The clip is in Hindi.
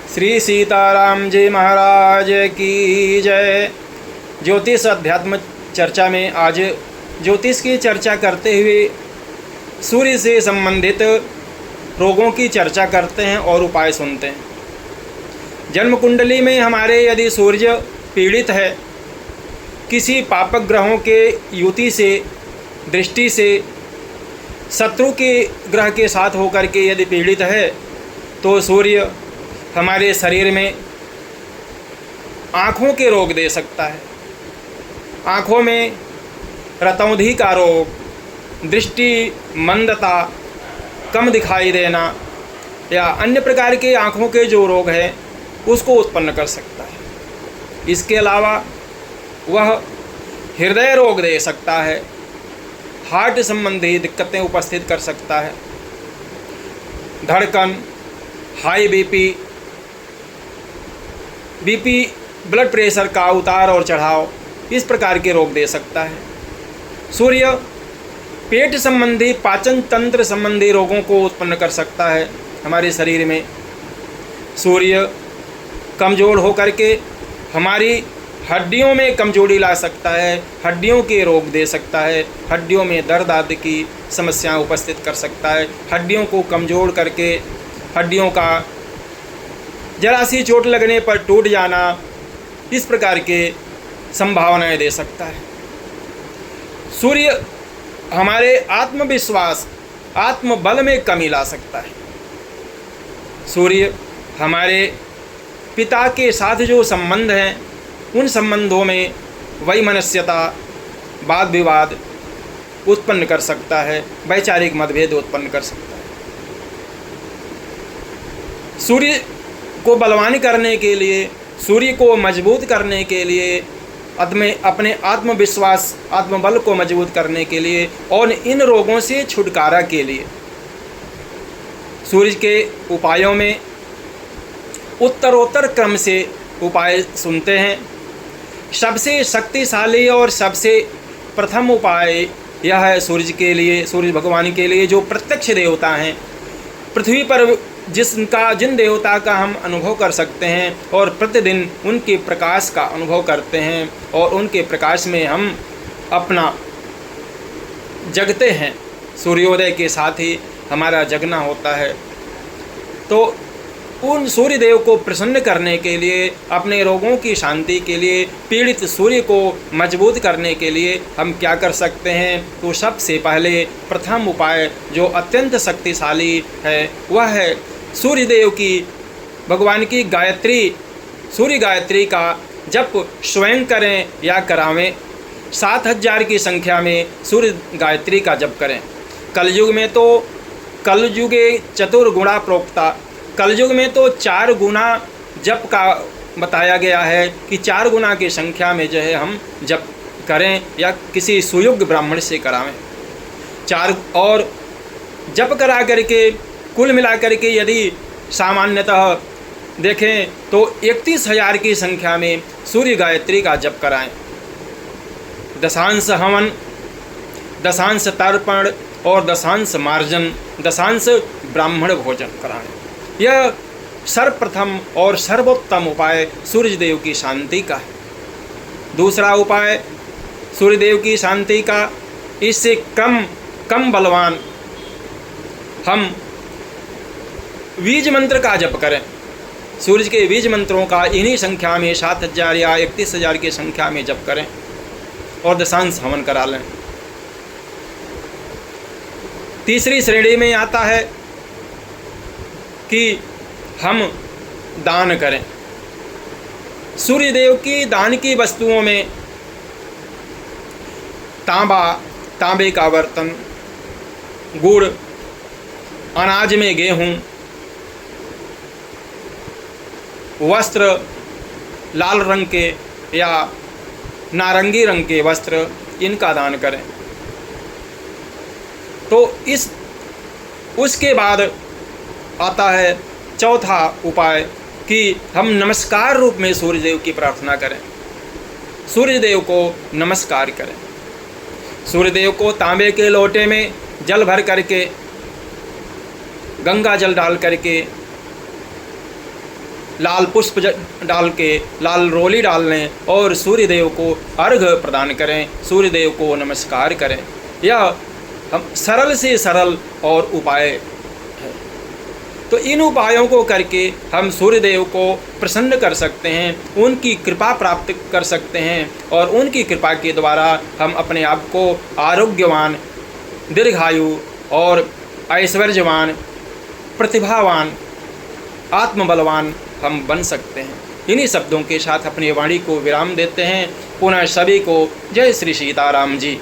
श्री सीताराम जी महाराज की जय। ज्योतिष अध्यात्म चर्चा में आज ज्योतिष की चर्चा करते हुए सूर्य से संबंधित रोगों की चर्चा करते हैं और उपाय सुनते हैं। जन्म कुंडली में हमारे यदि सूर्य पीड़ित है, किसी पापक ग्रहों के युति से, दृष्टि से, शत्रु के ग्रह के साथ होकर के यदि पीड़ित है, तो सूर्य हमारे शरीर में आँखों के रोग दे सकता है। आँखों में रतौंधी का रोग, दृष्टि मंदता, कम दिखाई देना या अन्य प्रकार के आँखों के जो रोग हैं उसको उत्पन्न कर सकता है। इसके अलावा वह हृदय रोग दे सकता है, हार्ट संबंधी दिक्कतें उपस्थित कर सकता है, धड़कन, हाई बीपी, ब्लड प्रेशर का उतार और चढ़ाव, इस प्रकार के रोग दे सकता है। सूर्य पेट संबंधी, पाचन तंत्र संबंधी रोगों को उत्पन्न कर सकता है हमारे शरीर में। सूर्य कमज़ोर होकर के हमारी हड्डियों में कमजोरी ला सकता है, हड्डियों के रोग दे सकता है, हड्डियों में दर्द आदि की समस्याएं उपस्थित कर सकता है, हड्डियों को कमज़ोर करके हड्डियों का जरा सी चोट लगने पर टूट जाना, इस प्रकार के संभावनाएं दे सकता है। सूर्य हमारे आत्मविश्वास, आत्मबल में कमी ला सकता है। सूर्य हमारे पिता के साथ जो संबंध हैं, उन संबंधों में वैमनस्यता, वाद विवाद उत्पन्न कर सकता है, वैचारिक मतभेद उत्पन्न कर सकता है। सूर्य को बलवान करने के लिए, सूर्य को मजबूत करने के लिए, अपने आत्मविश्वास, आत्मबल को मजबूत करने के लिए और इन रोगों से छुटकारा के लिए सूर्य के उपायों में उत्तरोत्तर क्रम से उपाय सुनते हैं। सबसे शक्तिशाली और सबसे प्रथम उपाय यह है सूर्य के लिए, सूर्य भगवान के लिए, जो प्रत्यक्ष देवता हैं पृथ्वी पर, जिन देवता का हम अनुभव कर सकते हैं और प्रतिदिन उनके प्रकाश का अनुभव करते हैं और उनके प्रकाश में हम अपना जगते हैं। सूर्योदय के साथ ही हमारा जगना होता है। तो उन सूर्य देव को प्रसन्न करने के लिए, अपने रोगों की शांति के लिए, पीड़ित सूर्य को मजबूत करने के लिए हम क्या कर सकते हैं? तो सबसे पहले प्रथम उपाय जो अत्यंत शक्तिशाली है वह है सूर्य देव की, भगवान की गायत्री, सूर्य गायत्री का जप स्वयं करें या करावें। 7000 की संख्या में सूर्य गायत्री का जप करें। कलयुग में तो कलयुगे चतुर्गुणा प्रोक्ता, कलयुग में तो 4 गुना जप का बताया गया है कि 4 गुना की संख्या में जो है हम जप करें या किसी सुयोग्य ब्राह्मण से करावें। 4 और जप करा करके कुल मिलाकर के यदि सामान्यतः देखें तो 31,000 की संख्या में सूर्य गायत्री का जप कराएं। दशांश हवन, दशांश तर्पण और दशांश मार्जन, दशांश ब्राह्मण भोजन कराएं। यह सर्वप्रथम और सर्वोत्तम उपाय सूर्यदेव की शांति का है। दूसरा उपाय सूर्यदेव की शांति का, इससे कम बलवान, हम बीज मंत्र का जप करें। सूर्य के बीज मंत्रों का इन्हीं संख्या में 7000 या 31,000 की संख्या में जप करें और दशांश हवन करा लें। तीसरी श्रेणी में आता है कि हम दान करें। सूर्यदेव की दान की वस्तुओं में तांबे का बर्तन, गुड़, अनाज में गेहूँ, वस्त्र लाल रंग के या नारंगी रंग के वस्त्र, इनका दान करें। तो उसके बाद आता है चौथा उपाय कि हम नमस्कार रूप में सूर्यदेव की प्रार्थना करें। सूर्यदेव को नमस्कार करें। सूर्यदेव को तांबे के लोटे में जल भर करके, गंगा जल डाल करके लाल पुष्प डाल के, लाल रोली डाल लें और सूर्य देव को अर्घ्य प्रदान करें, सूर्य देव को नमस्कार करें। यह हम सरल से सरल और उपाय है। तो इन उपायों को करके हम सूर्य देव को प्रसन्न कर सकते हैं, उनकी कृपा प्राप्त कर सकते हैं और उनकी कृपा के द्वारा हम अपने आप को आरोग्यवान, दीर्घायु और ऐश्वर्यवान, प्रतिभावान, आत्मबलवान हम बन सकते हैं। इन्हीं शब्दों के साथ अपनी वाणी को विराम देते हैं। पुनः सभी को जय श्री सीताराम जी।